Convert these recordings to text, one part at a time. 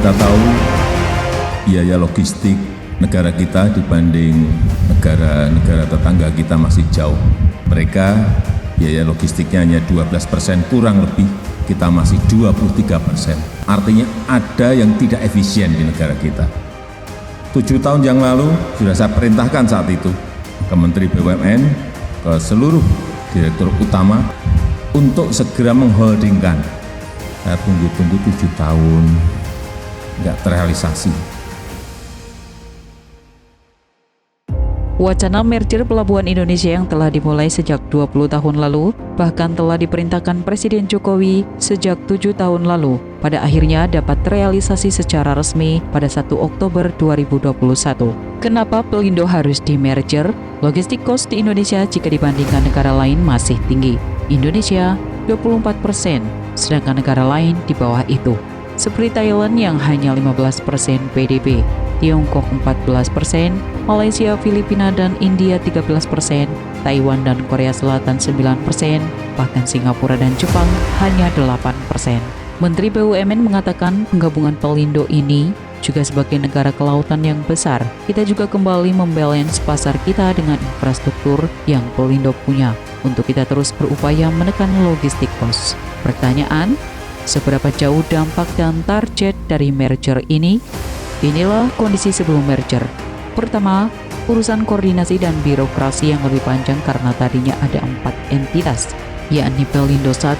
kita tahu biaya logistik negara kita dibanding negara-negara tetangga kita masih jauh. Mereka biaya logistiknya hanya 12%, kurang lebih kita masih 23%. Artinya ada yang tidak efisien di negara kita. 7 tahun yang lalu sudah saya perintahkan saat itu ke Menteri BUMN, ke seluruh direktur utama untuk segera mengholdingkan. Saya tunggu-tunggu 7 tahun, nggak terrealisasi. Wacana merger Pelabuhan Indonesia yang telah dimulai sejak 20 tahun lalu, bahkan telah diperintahkan Presiden Jokowi sejak 7 tahun lalu, pada akhirnya dapat terrealisasi secara resmi pada 1 Oktober 2021. Kenapa Pelindo harus di-merger? Logistik cost di Indonesia jika dibandingkan negara lain masih tinggi. Indonesia 24%, sedangkan negara lain di bawah itu. Seperti Thailand yang hanya 15% PDB, Tiongkok 14%, Malaysia, Filipina, dan India 13%, Taiwan dan Korea Selatan 9%, bahkan Singapura dan Jepang hanya 8%. Menteri BUMN mengatakan penggabungan Pelindo ini juga sebagai negara kelautan yang besar, kita juga kembali membalance pasar kita dengan infrastruktur yang Pelindo punya untuk kita terus berupaya menekan logistik cost. Pertanyaan, seberapa jauh dampak dan target dari merger ini? Inilah kondisi sebelum merger. Pertama, urusan koordinasi dan birokrasi yang lebih panjang karena tadinya ada 4 entitas, yakni Pelindo 1,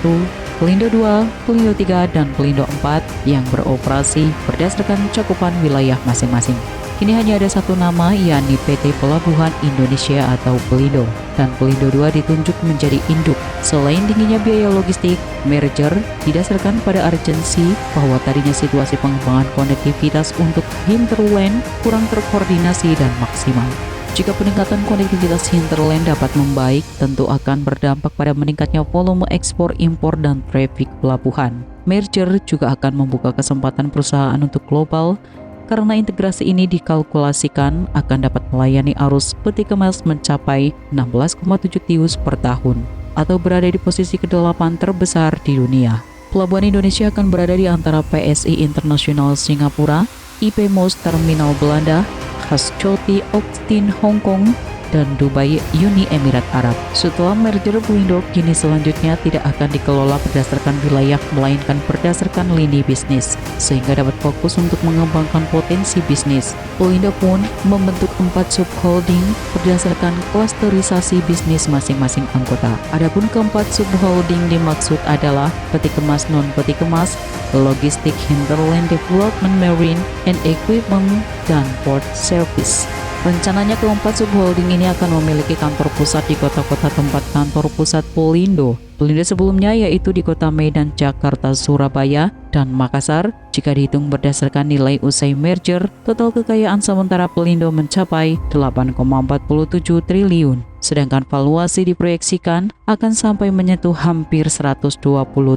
Pelindo 2, Pelindo 3, dan Pelindo 4 yang beroperasi berdasarkan cakupan wilayah masing-masing. Kini hanya ada satu nama, yakni PT Pelabuhan Indonesia atau Pelindo, dan Pelindo 2 ditunjuk menjadi induk. Selain tingginya biaya logistik, merger didasarkan pada urgensi bahwa tadinya situasi pengembangan konektivitas untuk hinterland kurang terkoordinasi dan maksimal. Jika peningkatan konektivitas hinterland dapat membaik, tentu akan berdampak pada meningkatnya volume ekspor, impor, dan traffic pelabuhan. Merger juga akan membuka kesempatan perusahaan untuk global, karena integrasi ini dikalkulasikan akan dapat melayani arus peti kemas mencapai 16,7 TEU per tahun, atau berada di posisi ke-8 terbesar di dunia. Pelabuhan Indonesia akan berada di antara PSI International Singapura, IP Moos Terminal Belanda, Khashoggi Austin Hong Kong, dan Dubai Uni Emirat Arab. Setelah merger Pelindo, kini selanjutnya tidak akan dikelola berdasarkan wilayah, melainkan berdasarkan lini bisnis, sehingga dapat fokus untuk mengembangkan potensi bisnis. Pelindo pun membentuk 4 subholding berdasarkan klasterisasi bisnis masing-masing anggota. Adapun keempat subholding dimaksud adalah peti kemas, non-peti kemas, logistik, hinterland development, marine and equipment, dan port service. Rencananya keempat subholding ini akan memiliki kantor pusat di kota-kota tempat kantor pusat Pelindo. Pelindo sebelumnya yaitu di kota Medan, Jakarta, Surabaya, dan Makassar. Jika dihitung berdasarkan nilai usai merger, total kekayaan sementara Pelindo mencapai 8,47 triliun. Sedangkan valuasi diproyeksikan akan sampai menyentuh hampir 120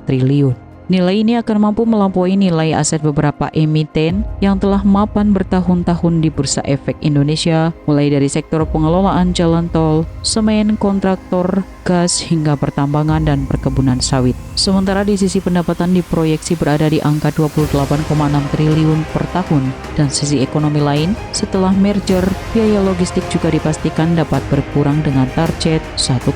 triliun. Nilai ini akan mampu melampaui nilai aset beberapa emiten yang telah mapan bertahun-tahun di Bursa Efek Indonesia, mulai dari sektor pengelolaan jalan tol, semen, kontraktor, gas, hingga pertambangan dan perkebunan sawit. Sementara di sisi pendapatan diproyeksi berada di angka 28,6 triliun per tahun, dan sisi ekonomi lain, setelah merger, biaya logistik juga dipastikan dapat berkurang dengan target 1,6%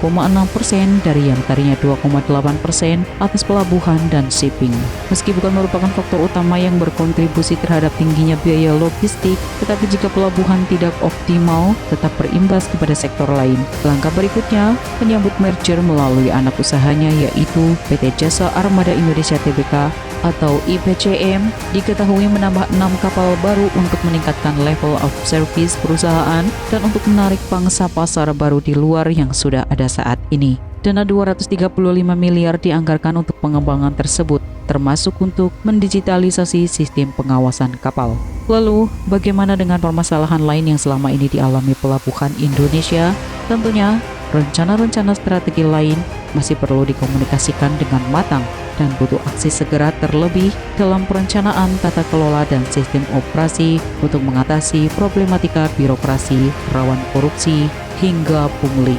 dari yang tadinya 2,8% atas pelabuhan dan shipping. Meski bukan merupakan faktor utama yang berkontribusi terhadap tingginya biaya logistik, tetapi jika pelabuhan tidak optimal, tetap berimbas kepada sektor lain. Langkah berikutnya, menyambut merger melalui anak usahanya yaitu PT Jasa Armada Indonesia Tbk atau IPCM, diketahui menambah 6 kapal baru untuk meningkatkan level of service perusahaan dan untuk menarik pangsa pasar baru di luar yang sudah ada saat ini. Dana 235 miliar dianggarkan untuk pengembangan tersebut, termasuk untuk mendigitalisasi sistem pengawasan kapal. Lalu, bagaimana dengan permasalahan lain yang selama ini dialami pelabuhan Indonesia? Tentunya, rencana-rencana strategi lain masih perlu dikomunikasikan dengan matang dan butuh aksi segera terlebih dalam perencanaan tata kelola dan sistem operasi untuk mengatasi problematika birokrasi, rawan korupsi, hingga pungli.